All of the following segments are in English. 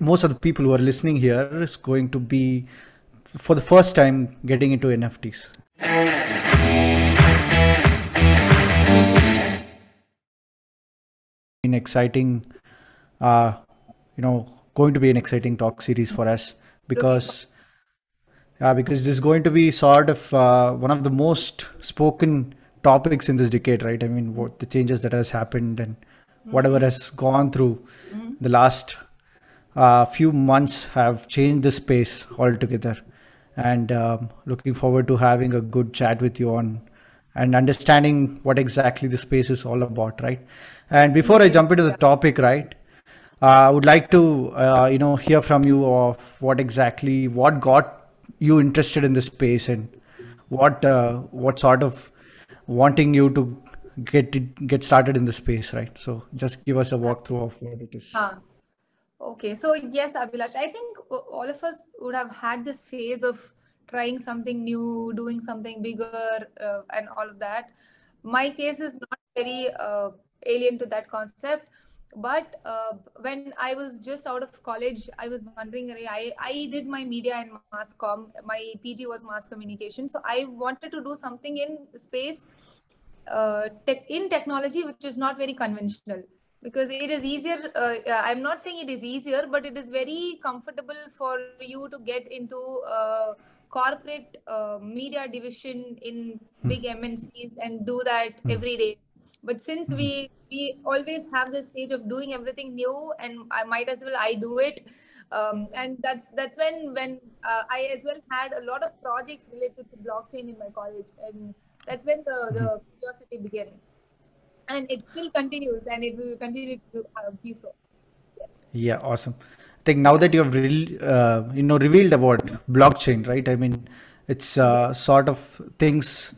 Most of the people who are listening here is going to be for the first time getting into NFTs. An exciting, going to be an exciting talk series for us Looking because this is going to be sort of one of the most spoken topics in this decade, right? I mean, what the changes that has happened and whatever has gone through the last few months have changed the space altogether. And looking forward to having a good chat with you on and understanding what exactly the space is all about, right? And before I jump into the topic, right, I would like to, hear from you of what got you interested in this space and what sort of wanting you to get started in the space, right? So just give us a walkthrough of what it is. Okay, so yes, Abhilash, I think all of us would have had this phase of trying something new, doing something bigger, and all of that. My case is not very alien to that concept, but when I was just out of college, I was wondering, I did my media and mass comm, my PG was mass communication, so I wanted to do something in space, in technology, which is not very conventional, because it is easier. I'm not saying it is easier, but it is very comfortable for you to get into corporate media division in big MNCs and do that every day. But since we always have this stage of doing everything new, and I might as well I do it. And that's when I as well had a lot of projects related to blockchain in my college, and that's when the curiosity began, and it still continues, and it will continue to be so. Yes. Yeah, awesome. I think now that you have revealed about blockchain, right? I mean, it's sort of things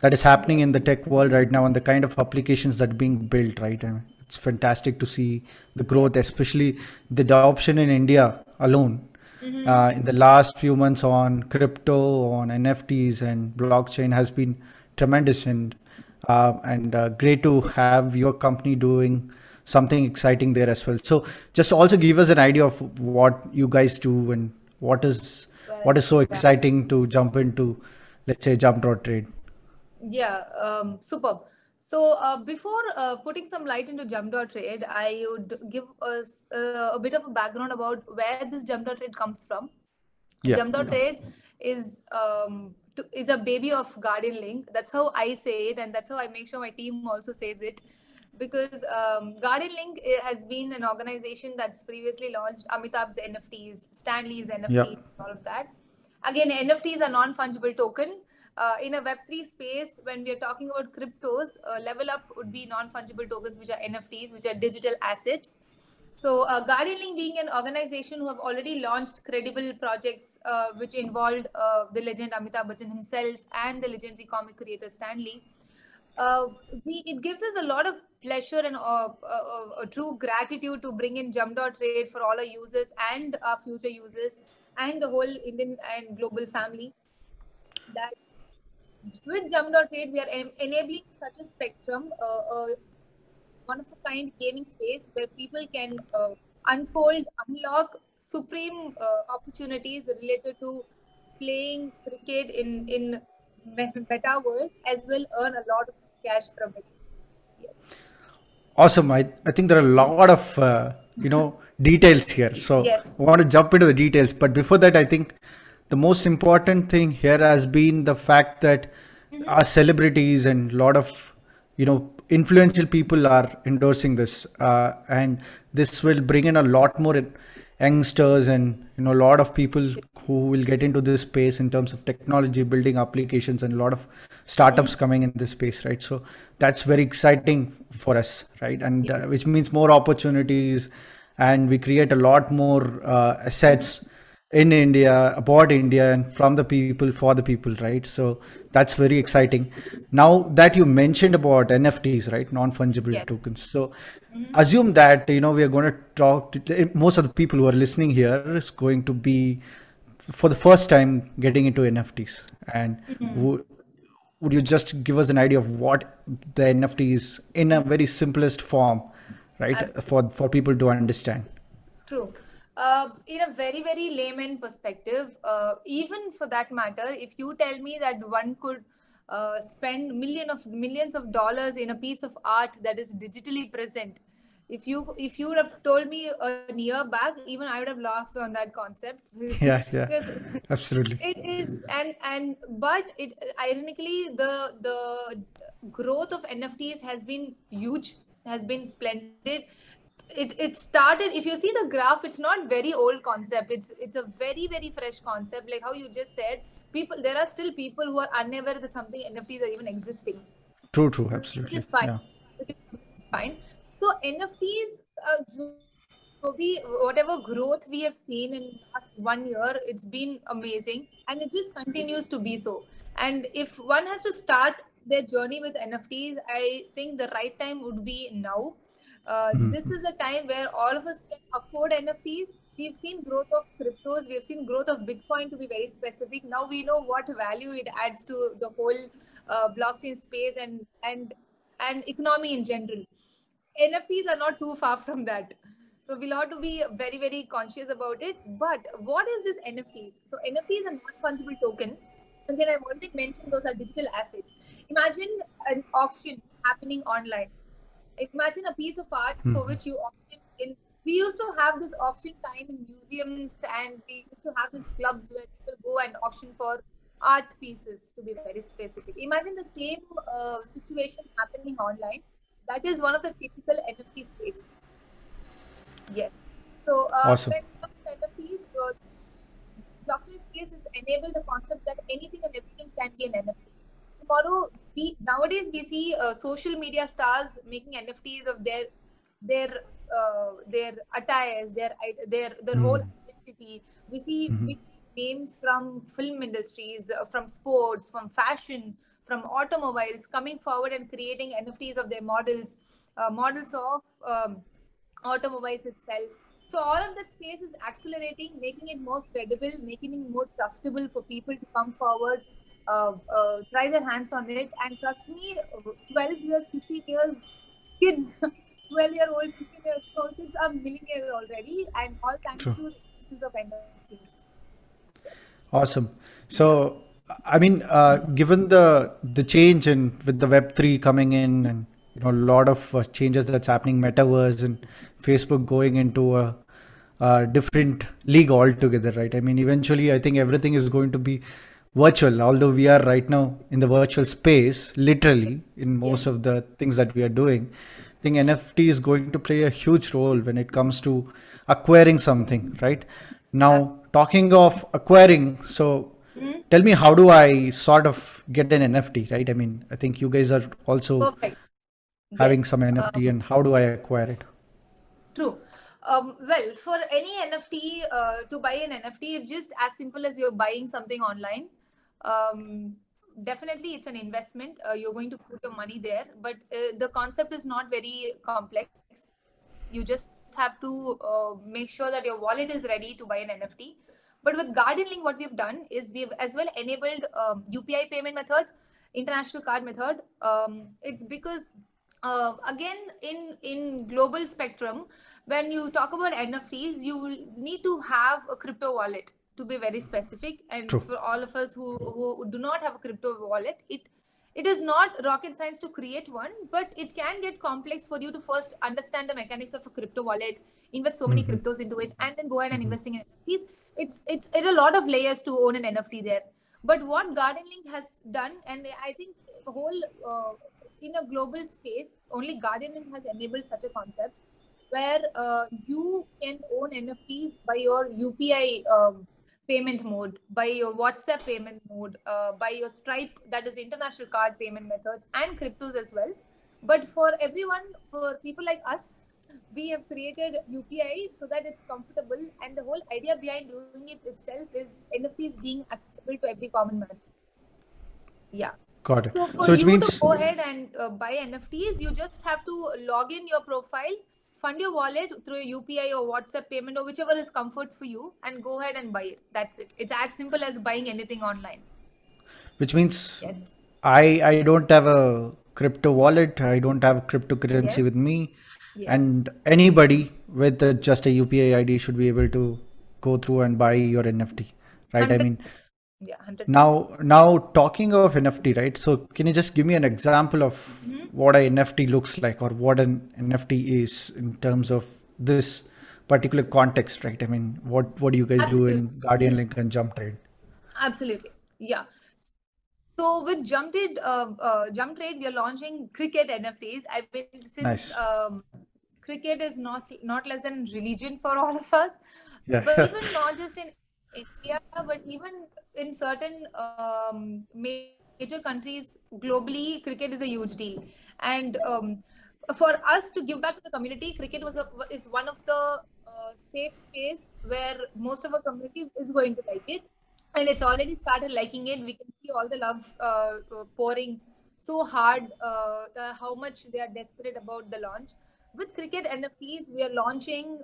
that is happening in the tech world right now and the kind of applications that are being built, right? I mean, it's fantastic to see the growth, especially the adoption in India alone. In the last few months on crypto, on NFTs and blockchain has been tremendous and great to have your company doing something exciting there as well. So just also give us an idea of what you guys do and what is so exciting to jump into, let's say, Jump.Trade. Yeah, superb. So before putting some light into Jump.Trade, I would give us a bit of a background about where this Jump.Trade comes from. Yeah. Jump.Trade is a baby of Guardianlink. That's how I say it, and that's how I make sure my team also says it. Because Guardianlink has been an organization that's previously launched Amitabh's NFTs, Stanley's Yeah. NFTs, all of that. Again, NFTs are non-fungible token. In a Web3 space, when we are talking about cryptos, level up would be non-fungible tokens, which are NFTs, which are digital assets. So, Guardianlink being an organization who have already launched credible projects, which involved the legend Amitabh Bachchan himself and the legendary comic creator Stan Lee, it gives us a lot of pleasure and a true gratitude to bring in Jump.Trade for all our users and our future users and the whole Indian and global family. That with Jump.Trade, we are enabling such a spectrum, one of a kind gaming space where people can unlock supreme opportunities related to playing cricket in meta world, as well earn a lot of cash from it. Yes. Awesome. I think there are a lot of, details here. So Yes. I want to jump into the details. But before that, I think the most important thing here has been the fact that our celebrities and a lot of, influential people are endorsing this. And this will bring in a lot more youngsters and, a lot of people who will get into this space in terms of technology, building applications and a lot of startups coming in this space, right? So that's very exciting for us, right? And which means more opportunities, and we create a lot more assets in India, about India, and from the people for the people, right? So that's very exciting. Now that you mentioned about NFTs, right, non-fungible Yes. tokens. So assume that we are going to talk to most of the people who are listening here is going to be for the first time getting into NFTs, and would you just give us an idea of what the NFT is in a very simplest form, right, for people to understand? True. In a very, very layman perspective, even for that matter, if you tell me that one could spend millions of dollars in a piece of art that is digitally present, if you would have told me a year back, even I would have laughed on that concept. Yeah, yeah, Because absolutely. it is, and but it ironically, the growth of NFTs has been huge, has been splendid. It started, if you see the graph, it's not very old concept, it's a very, very fresh concept, like how you just said. People, there are still people who are unaware that something NFTs are even existing, True, true, which absolutely. is fine, Yeah. which is completely fine. So NFTs, जो भी whatever growth we have seen in last 1 year, it's been amazing, and it just continues to be so. And if one has to start their journey with NFTs, I think the right time would be now. This is a time where all of us can afford NFTs. We've seen growth of cryptos, we've seen growth of Bitcoin, to be very specific. Now we know what value it adds to the whole blockchain space and economy in general. NFTs are not too far from that. So we'll have to be very, very conscious about it. But what is this NFTs? So NFTs are non-fungible token. Again, I've already mentioned those are digital assets. Imagine an auction happening online. Imagine a piece of art for which you auction in. We used to have this auction time in museums, and we used to have this clubs where people go and auction for art pieces, to be very specific. Imagine the same situation happening online. That is one of the typical NFT space. Yes. So Awesome. when it comes to NFTs, blockchain space has enabled the concept that anything and everything can be an NFT. Tomorrow, we nowadays we see social media stars making NFTs of their attires, their whole identity. We see big names from film industries, from sports, from fashion, from automobiles coming forward and creating NFTs of their models, models of automobiles itself. So all of that space is accelerating, making it more credible, making it more trustable for people to come forward, try their hands on it. And trust me, 12 years, 15 years, kids, 12-year-old, 15-year-old kids are millionaires already, and all thanks True. to the existence of NFTs. Yes. Awesome. So, I mean, given the change and with the Web3 coming in, and a lot of changes that's happening, metaverse and Facebook going into a different league altogether, right? I mean, eventually, I think everything is going to be virtual. Although we are right now in the virtual space, literally in most Yes. of the things that we are doing, I think NFT is going to play a huge role when it comes to acquiring something, right? Now, talking of acquiring, so Mhm. tell me, how do I sort of get an NFT, right? I mean, I think you guys are also Perfect. having Yes. some NFT, and how do I acquire it? True. Well, for any NFT, to buy an NFT, it's just as simple as you're buying something online. Um, Definitely, it's an investment. You're going to put your money there, but the concept is not very complex. You just have to make sure that your wallet is ready to buy an NFT. But with Guardianlink, what we've done is we've as well enabled UPI payment method, international card method. It's because again, in global spectrum, when you talk about NFTs, you will need to have a crypto wallet, to be very specific. And True. for all of us who do not have a crypto wallet, it is not rocket science to create one, but it can get complex for you to first understand the mechanics of a crypto wallet, invest so many cryptos into it, and then go ahead and investing in NFTs. It's a lot of layers to own an NFT there. But what Gardenlink has done, and I think the whole in a global space, only Guardianlink has enabled such a concept where you can own NFTs by your UPI payment mode, by your WhatsApp payment mode, by your Stripe, that is international card payment methods, and cryptos as well. But for everyone, for people like us, we have created UPI so that it's comfortable. And the whole idea behind doing it itself is NFTs being accessible to every common man. Yeah. Got it. So for So which you to means, go ahead and buy NFTs, you just have to log in your profile, fund your wallet through a UPI or WhatsApp payment or whichever is comfort for you, and go ahead and buy it. That's it. It's as simple as buying anything online. which means Yes. I don't have a crypto wallet. I don't have cryptocurrency Yes. with me. Yes. and anybody with just a UPI ID should be able to go through and buy your NFT, right? I 100. mean, Yeah, 100%. now talking of NFT, right? So can you just give me an example of what a NFT looks like, or what an NFT is in terms of this particular context, right? I mean, what do you guys do Absolutely. in Guardianlink and Jump.Trade? Absolutely. Yeah. So with Jump.Trade, we are launching Cricket NFTs. I mean, since Nice. cricket is not less than religion for all of us, Yeah. but even not just in India, but even in certain major countries globally, cricket is a huge deal. And for us to give back to the community, cricket is one of the safe space where most of our community is going to like it, and it's already started liking it. We can see all the love pouring so hard, how much they are desperate about the launch. With Cricket NFTs, we are launching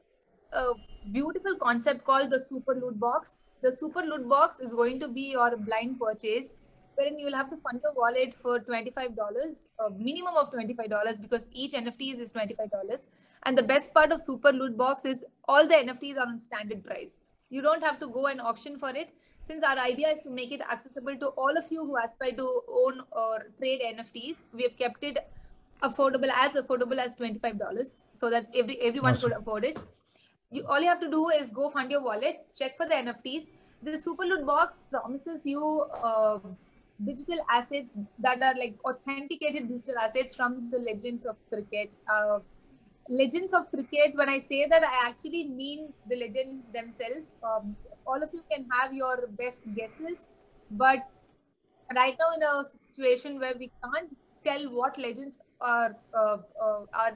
a beautiful concept called the Super Loot Box. The Super Loot Box is going to be your blind purchase, wherein you will have to fund your wallet for $25, a minimum of $25, because each NFT is $25. And the best part of Super Loot Box is all the NFTs are on standard price. You don't have to go and auction for it. Since our idea is to make it accessible to all of you who aspire to own or trade NFTs, we have kept it affordable as $25, so that everyone could Awesome. afford it. All you have to do is go fund your wallet, check for the NFTs. The Super Loot Box promises you digital assets that are like authenticated digital assets from the legends of cricket. Legends of cricket, when I say that, I actually mean the legends themselves. All of you can have your best guesses, but right now in a situation where we can't tell what legends are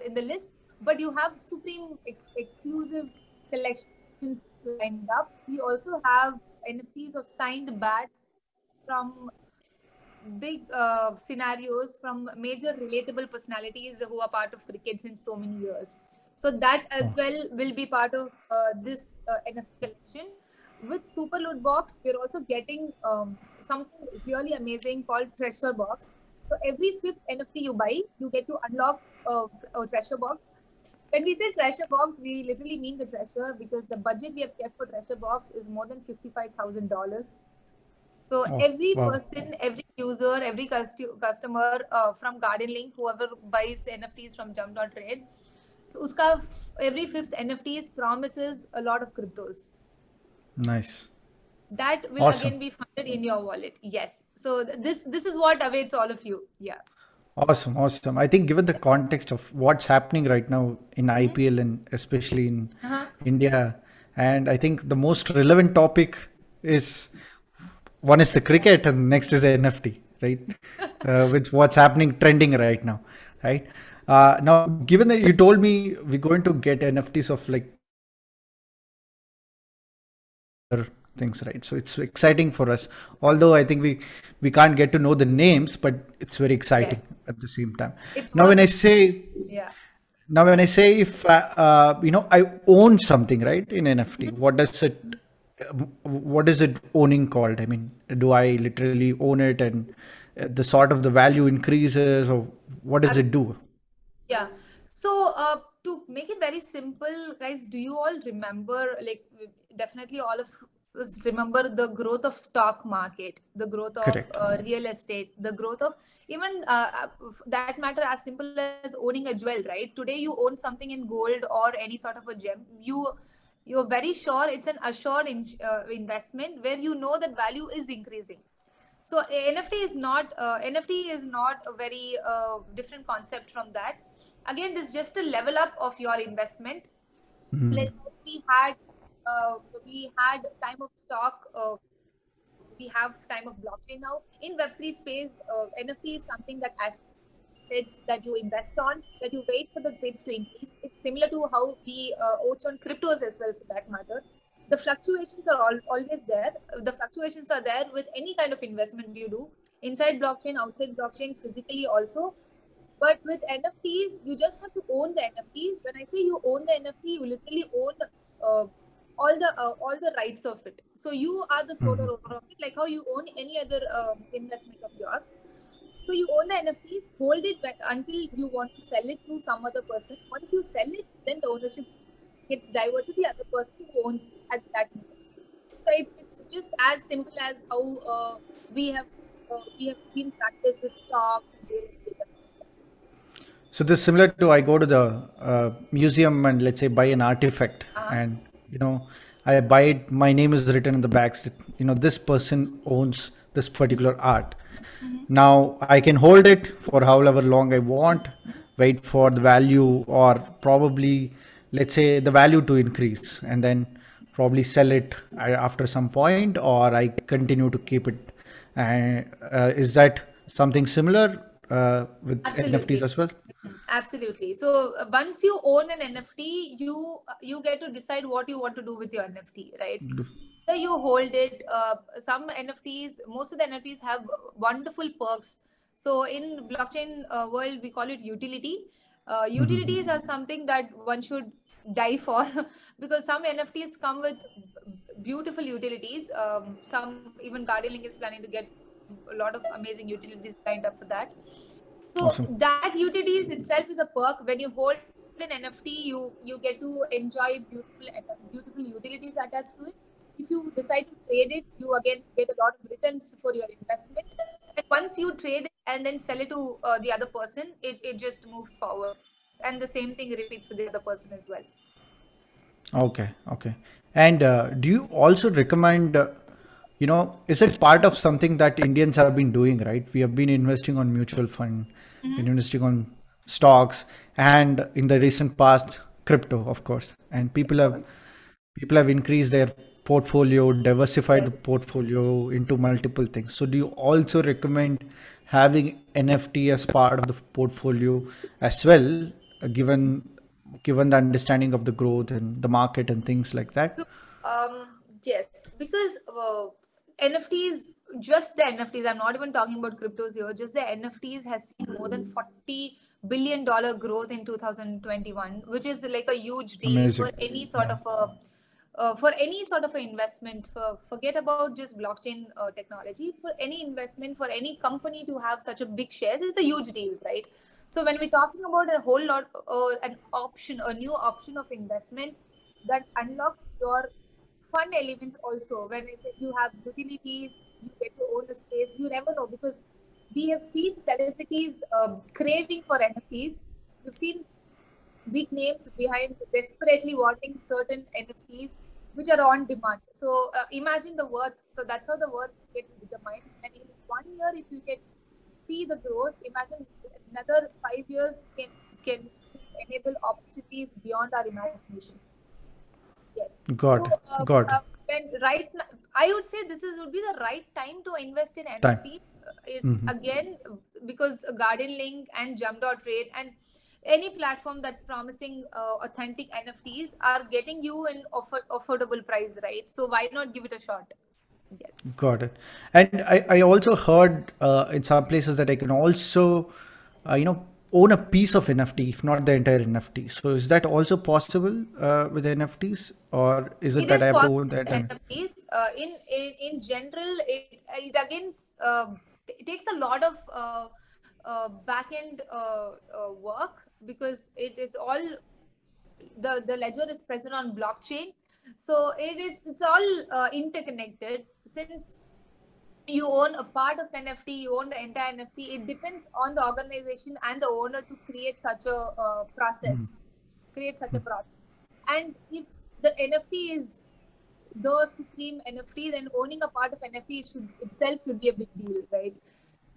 in the list, but you have supreme exclusive collections lined up. We also have NFTs of signed bats from big scenarios, from major relatable personalities who are part of cricket since so many years. So that as well will be part of this NFT collection. With Super Loot Box, we're also getting something really amazing called Treasure Box. So every fifth NFT you buy, you get to unlock a Treasure Box. When we say Treasure Box, we literally mean the treasure, because the budget we have kept for Treasure Box is more than $55,000. So Oh, every wow. person, every user, every customer from Guardianlink, whoever buys NFTs from Jump.Trade, so every fifth NFTs promises a lot of cryptos. Nice. That will Awesome. again be funded in your wallet. Yes. So this is what awaits all of you. Yeah. Awesome, awesome. I think given the context of what's happening right now in IPL and especially in Uh-huh. India, and I think the most relevant topic is, one is the cricket and next is NFT, right? Which what's happening trending right now, right? Now, given that you told me we're going to get NFTs of like things, right? So it's exciting for us, although I think we can't get to know the names, but it's very exciting Yes. at the same time. It's now one of when i the say yeah. now when I say, if I own something, right, in NFT, what is it owning called? I mean, do I literally own it, and the sort of the value increases, or what does it do? Yeah. So, to make it very simple, guys, do you all remember, like, definitely all of us remember the growth of stock market, the growth of Correct. real estate, the growth of even that matter as simple as owning a jewel, right? Today you own something in gold or any sort of a gem. You're very sure it's an assured investment where you know that value is increasing. So NFT is not a very different concept from that. Again, this is just a level up of your investment. Like we had time of stock, we have time of blockchain now. In Web3 space, NFT is something that assets that you invest on, that you wait for the bids to increase. It's similar to how we watch on cryptos as well, for that matter. The fluctuations are always there. The fluctuations are there with any kind of investment you do, inside blockchain, outside blockchain, physically also. But with NFTs, you just have to own the NFT. When I say you own the NFT, you literally own uh, all the rights of it. So you are the sole owner of it, like how you own any other investment of yours. So you own the NFTs, hold it until you want to sell it to some other person. Once you sell it, then the ownership gets diverted to the other person who owns at that moment. So it's just as simple as how we have been practiced with stocks and real estate. So this is similar to I go to the museum and let's say buy an artifact, Uh-huh. and I buy it. My name is written in the back. That, this person owns this particular art. Now I can hold it for however long I want, wait for the value, or probably let's say the value to increase, and then probably sell it after some point, or I continue to keep it. Is that something similar with NFTs Absolutely. as well? Absolutely. So once you own an NFT, you get to decide what you want to do with your NFT, right? So you hold it. Some NFTs, most of the NFTs have wonderful perks. So in blockchain world, we call it utility. Utilities are something that one should die for because some NFTs come with beautiful utilities. Some even Guardianlink is planning to get a lot of amazing utilities lined up for that. So Awesome. that utilities itself is a perk. When you hold an NFT, you get to enjoy beautiful utilities attached to it. If you decide to trade it, you again get a lot of returns for your investment. And once you trade it and then sell it to the other person, it just moves forward. And the same thing repeats for the other person as well. Okay, okay. And do you also recommend, is it part of something that Indians have been doing, right? We have been investing on mutual fund, investing on stocks, and in the recent past, crypto, of course. And people have increased their portfolio, diversified the Yes. portfolio into multiple things. So do you also recommend having NFT as part of the portfolio as well, given the understanding of the growth and the market and things like that? Yes, because NFTs, just the NFTs, I'm not even talking about cryptos here, just the NFTs has seen more than $40 billion growth in 2021, which is like a huge deal Amazing. for any sort Yeah. of a for any sort of an investment. Forget about just blockchain technology. For any investment, for any company to have such a big shares, it's a huge deal, right? So when we're talking about a whole lot, a new option of investment that unlocks your fun elements also. When I say you have utilities, you get to own a space, you never know because we have seen celebrities craving for NFTs. We've seen big names behind desperately wanting certain NFTs which are on demand. So imagine the worth. So that's how the worth gets determined. And in 1 year, if you can see the growth, imagine another 5 years can just enable opportunities beyond our imagination. Yes. Got So it. Got it. when right now, I would say this is would be the right time to invest in Time. NFT. Again, because Guardian Link and Jump.Trade and any platform that's promising authentic NFTs are getting you an affordable price, right? So why not give it a shot? Yes. Got it. And I also heard in some places that I can also, own a piece of NFT, if not the entire NFT. So is that also possible with NFTs, or is it It that is I have to possible own the with entire? NFTs. In general, it again it takes a lot of back end work because it is all the ledger is present on blockchain, so it's all interconnected. Since you own a part of NFT, you own the entire NFT. It depends on the organization and the owner to create such a process, create such a process. And if the NFT is the supreme NFT, then owning a part of NFT should be a big deal, right?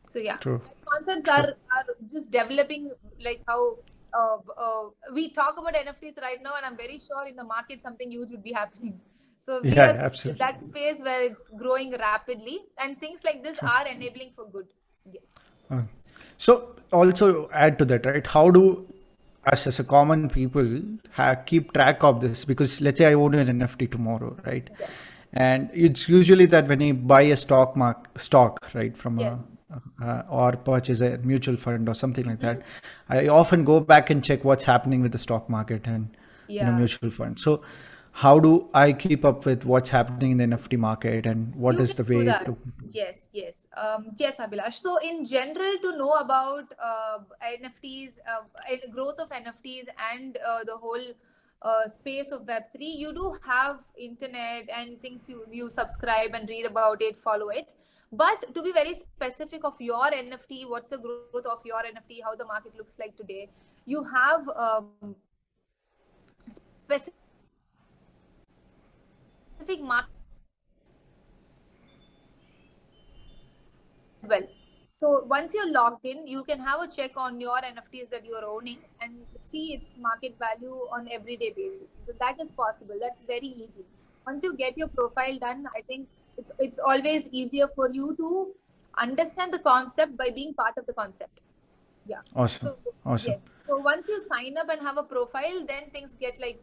So yeah, True. and concepts True. are just developing, like how we talk about NFTs right now, and I'm very sure in the market something huge would be happening. So we Yeah, are in absolutely. that space where it's growing rapidly, and things like this are enabling for good. Yes. Uh, So also add to that, right? How do us as a common people keep track of this? Because let's say I own an NFT tomorrow, right? Yes. And it's usually that when you buy a stock, right, from a Yes. or purchase a mutual fund or something like that, I often go back and check what's happening with the stock market and Yeah. mutual fund. So how do I keep up with what's happening in the NFT market and what You is can the do way that. to? Yes, Abhilash. So in general, to know about NFTs, and growth of NFTs, and the whole space of Web3, you do have internet and things, you subscribe and read about it, follow it. But to be very specific of your NFT, what's the growth of your NFT, how the market looks like today, you have specific market intelligence platforms as well. So once you're logged in, you can have a check on your NFTs that you're owning and see its market value on everyday basis. That is possible. That's very easy. Once you get your profile done, I think it's always easier for you to understand the concept by being part of the concept. Yeah. Awesome. So Awesome. yes. So once you sign up and have a profile, then things get like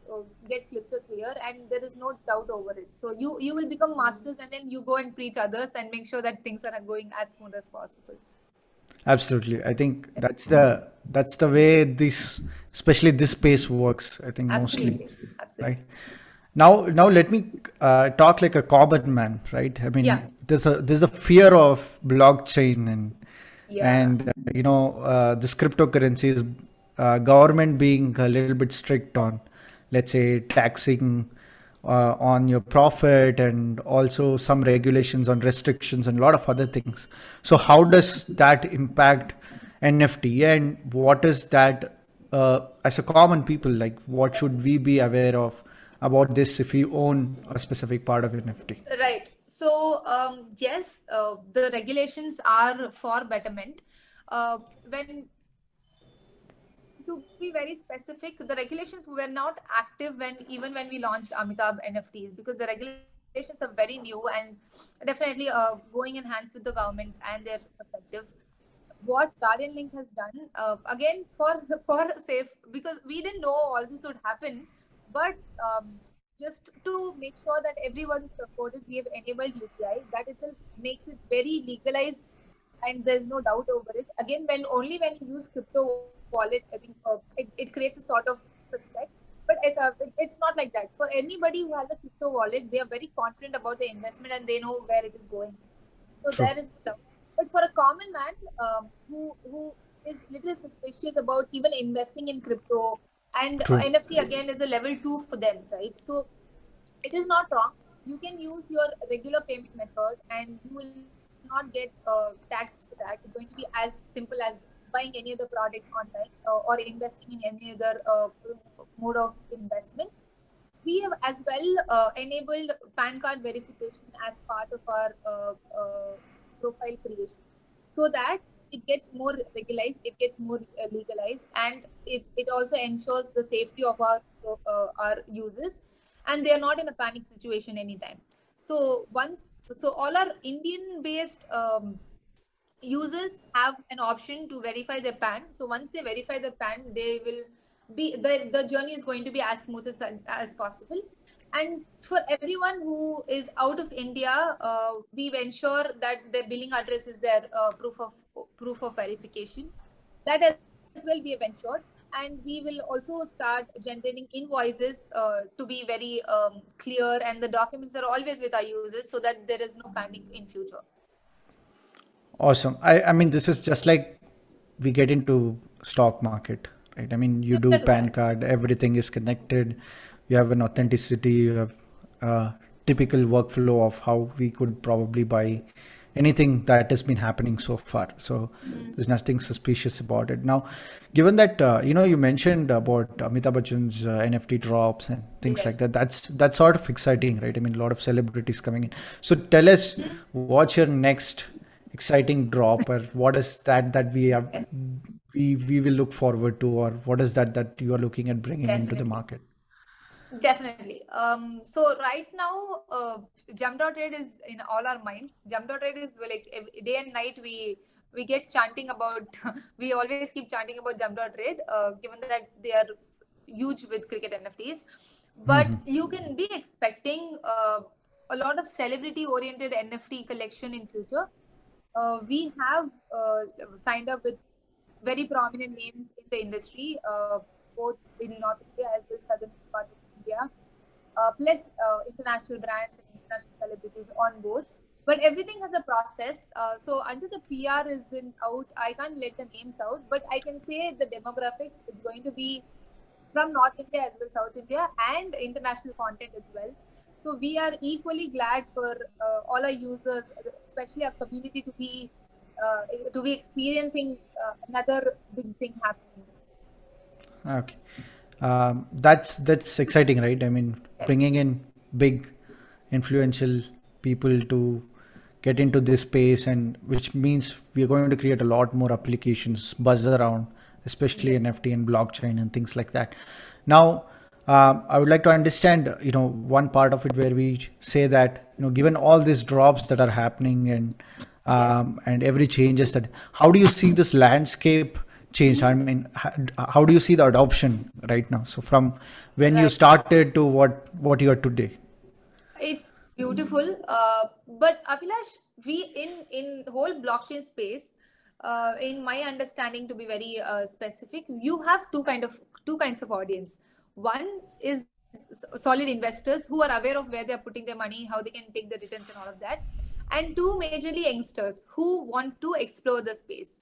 get crystal clear, and there is no doubt over it. So you will become masters, and then you go and preach others and make sure that things are going as smooth as possible. Absolutely. I think that's the way this, especially this space works. I think mostly, Absolutely. right? Absolutely. Now let me talk like a common man, right? I Yeah. mean, there's a fear of blockchain Yeah. and this cryptocurrencies, government being a little bit strict on, let's say, taxing on your profit, and also some regulations on restrictions and a lot of other things. So how does that impact NFT, and what is that, as a common people, like what should we be aware of about this if we own a specific part of NFT? Right. So, yes, the regulations are for betterment. When To be very specific, the regulations were not active even when we launched Amitabh NFTs, because the regulations are very new and definitely going in hands with the government and their perspective. What Guardianlink has done, again, for safe, because we didn't know all this would happen, but just to make sure that everyone supported, we have enabled UPI. That itself makes it very legalized, and there's no doubt over it. Again, when you use crypto wallet, I think it creates a sort of suspect. But it's not like that. For anybody who has a crypto wallet, they are very confident about the investment and they know where it is going. So True. there is no doubt. But for a common man who is little suspicious about even investing in crypto, and True. NFT again is a level 2 for them, right? So it is not wrong. You can use your regular payment method and you will not get taxed for that. It's going to be as simple as buying any other product online, or investing in any other mode of investment. We have as well enabled PAN card verification as part of our profile creation, so that it gets more regularized, it gets more legalized, and it also ensures the safety of our users, and they are not in a panic situation anytime. So all our Indian based users have an option to verify their PAN. So once they verify the PAN, they will be the journey is going to be as smooth as possible. And for everyone who is out of India, we ensure that their billing address is their proof of verification. That as well we have ensured, and we will also start generating invoices to be very clear, and the documents are always with our users so that there is no panic in future. Awesome. I mean, this is just like we get into stock market, right? I mean, you do Similar to PAN that. card, everything is connected. You have an authenticity. You have a typical workflow of how we could probably buy anything that has been happening so far. So there's nothing suspicious about it. Now, given that you mentioned about Amitabh Bachchan's NFT drops and things like Yes. that, that's sort of exciting, right? I mean, a lot of celebrities coming in. So tell us, what's your next exciting drop, or what is that we have, Yes, we will look forward to, or what is that you are looking at bringing into the definitely. market? Definitely. So right now, Jump.Trade is in all our minds. Jump.Trade is like day and night we get chanting about. We always keep chanting about Jump.Trade, given that they are huge with cricket NFTs. But you can be expecting a lot of celebrity-oriented NFT collection in future. We have signed up with very prominent names in the industry, both in North India as well as southern part of India. plus international brands and international celebrities on board. But everything has a process. So until the PR isn't out, I can't let the names out. But I can say the demographics, it's going to be from North India as well, South India, and international content as well. So we are equally glad for all our users, especially our community, to be experiencing another big thing happening. Okay. That's exciting, right? I mean, Yes. bringing in big, influential people to get into this space, and which means we are going to create a lot more applications buzz around, especially Yes. NFT and blockchain and things like that. Now, I would like to understand, one part of it where we say that, given all these drops that are happening Yes. and every changes that, how do you see this landscape changed? I mean, how do you see the adoption right now? So from when you Right. started to what you are today? It's beautiful. But Abhilash, we in whole blockchain space, in my understanding, to be very specific, you have two kinds of audience. One is solid investors who are aware of where they are putting their money, how they can take the returns and all of that, and two majorly youngsters who want to explore the space.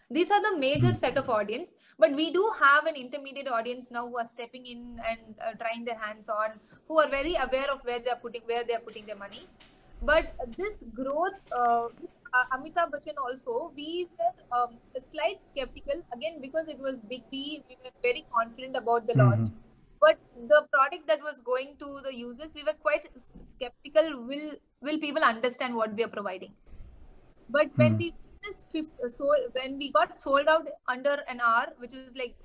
These are the major set of audience, but we do have an intermediate audience now who are stepping in and trying their hands on, who are very aware of where they are putting their money. But this growth with Amitabh Bachchan also, we were a slight skeptical again because it was Big B. We were very confident about the launch, but the product that was going to the users, we were quite skeptical. Will people understand what we are providing? But when we when we got sold out under an hour, which was like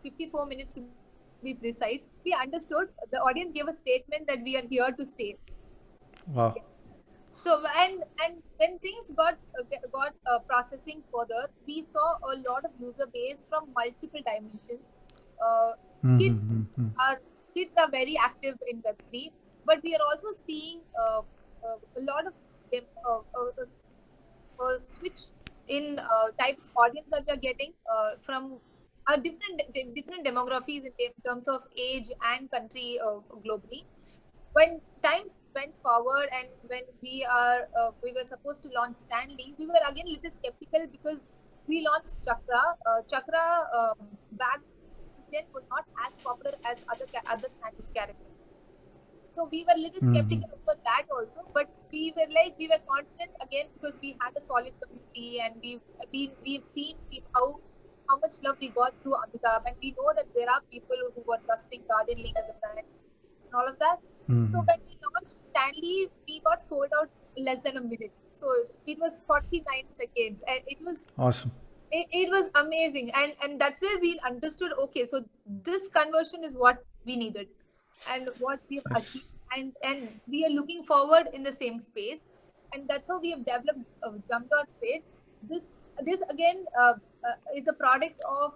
54 minutes to be precise, we understood. The audience gave a statement that we are here to stay. Wow. So and when things got processing further, we saw a lot of user base from multiple dimensions. Uh, kids are kids are very active in Web3, but we are also seeing a lot of them, switch in type of audience that we are getting from different demographies in terms of age and country globally. When times went forward and when we were supposed to launch Stanley, we were again a little skeptical because we launched Chakra. Chakra back then was not as popular as other Stanley's characters. So we were a little skeptical over that also, but we were confident again because we had a solid community and we've seen how much love we got through Amitabh, and we know that there are people who were trusting Guardianlink as a brand and all of that. So when we launched Stanley, we got sold out less than a minute. So it was 49 seconds, and it was Awesome. it was amazing, and that's where we understood, okay, so this conversion is what we needed and what we've Yes. achieved, and we are looking forward in the same space, and that's how we have developed Jump.Trade. This again is a product of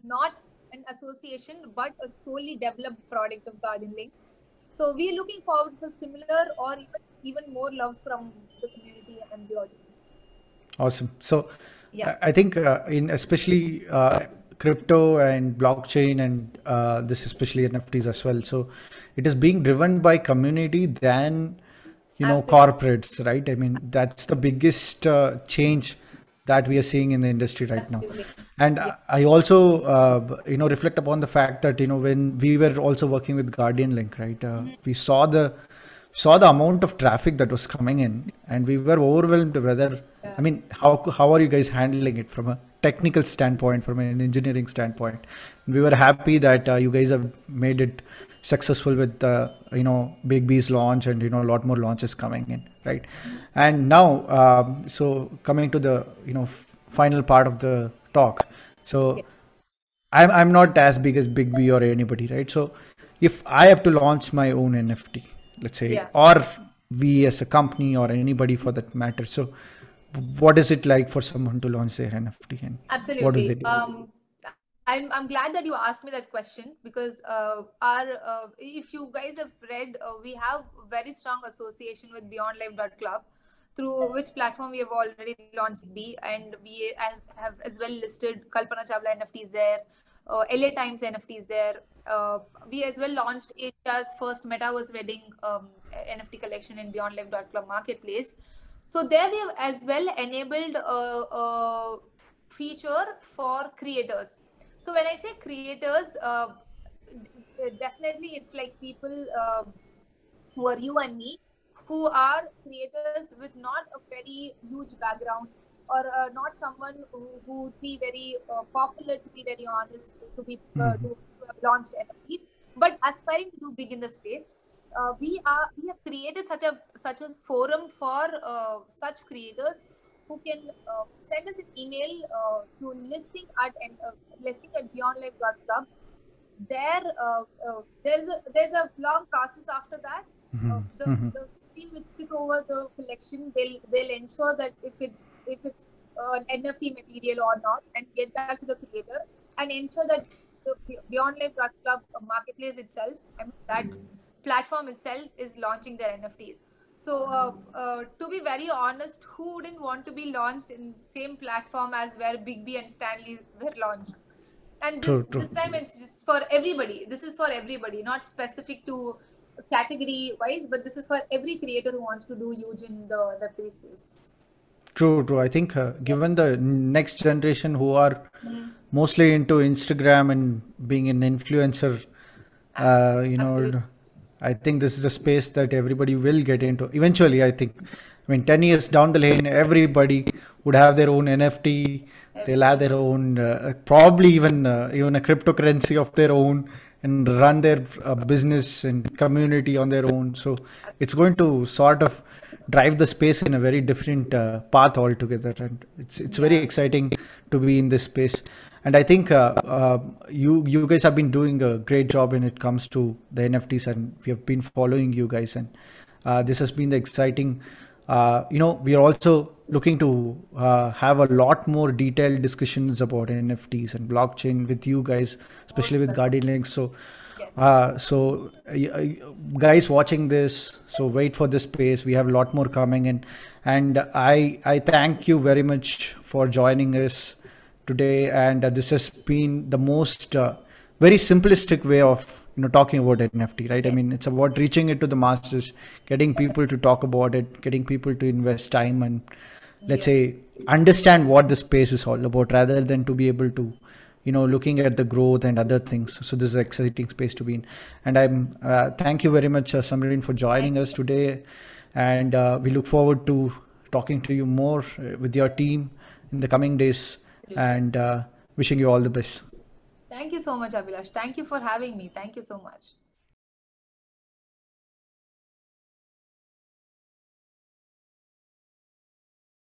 not an association but a solely developed product of Guardianlink. So we are looking forward for similar or even more love from the community and the audience. Awesome. So Yeah. I think in especially crypto and blockchain and this especially NFTs as well. So it is being driven by community than Absolutely. corporates, right? I mean, that's the biggest change that we are seeing in the industry right now. Absolutely. And Yeah. I also reflect upon the fact that when we were also working with Guardian Link, right, we saw the amount of traffic that was coming in, and we were overwhelmed whether, Yeah. I mean, how are you guys handling it from a technical standpoint, from an engineering standpoint? We were happy that you guys have made it successful with Big B's launch, and a lot more launches coming in, right? And now, so coming to the final part of the talk. So I'm not as big as Big B or anybody, right? So if I have to launch my own NFT, let's say, Yeah. or we as a company or anybody for that matter, so what is it like for someone to launch their NFT, and what do they Absolutely. do? I'm glad that you asked me that question because our if you guys have read, we have very strong association with BeyondLife.club, through which platform we have already launched B, and we have as well listed Kalpana Chawla NFTs there. LA Times NFTs there. We as well launched Asia's first metaverse wedding NFT collection in BeyondLife.club marketplace. So there we have as well enabled a feature for creators. So when I say creators, definitely it's like people who are you and me, who are creators with not a very huge background, or not someone who would be very popular, to be very honest, to have launched NFTs, but aspiring to do big in the space. We have created such a forum for such creators who can send us an email to listing at beyondlife.club. There's a long process after that. The team which sit over the collection, they'll ensure that if it's an NFT material or not, and get back to the creator and ensure that the BeyondLife.club marketplace itself, I mean, that platform itself is launching their NFTs. So to be very honest, who wouldn't want to be launched in same platform as where Big B and Stanley were launched? And this time it's just for everybody. This is for everybody, not specific to category wise, but this is for every creator who wants to do huge in the Web3 space. True. I think given the next generation who are mostly into Instagram and being an influencer, I think this is a space that everybody will get into eventually. I think, 10 years down the lane, everybody would have their own NFT. They'll have their own, probably even a cryptocurrency of their own, and run their business and community on their own. So it's going to sort of drive the space in a very different path altogether, and it's very exciting to be in this space. And I think you guys have been doing a great job when it comes to the NFTs, and we have been following you guys, and this has been the exciting. We are also looking to have a lot more detailed discussions about NFTs and blockchain with you guys, especially with Guardianlink. So, guys watching this, so wait for this space. We have a lot more coming in, and I thank you very much for joining us today. And this has been the most very simplistic way of talking about NFT, right? I mean, it's about reaching it to the masses, getting people to talk about it, getting people to invest time and, let's say, understand what the space is all about, rather than to be able to looking at the growth and other things. So this is an exciting space to be in, and I'm thank you very much, Samreen, for joining us today, and we look forward to talking to you more with your team in the coming days, and wishing you all the best. Thank you so much, Abhilash. Thank you for having me. Thank you so much.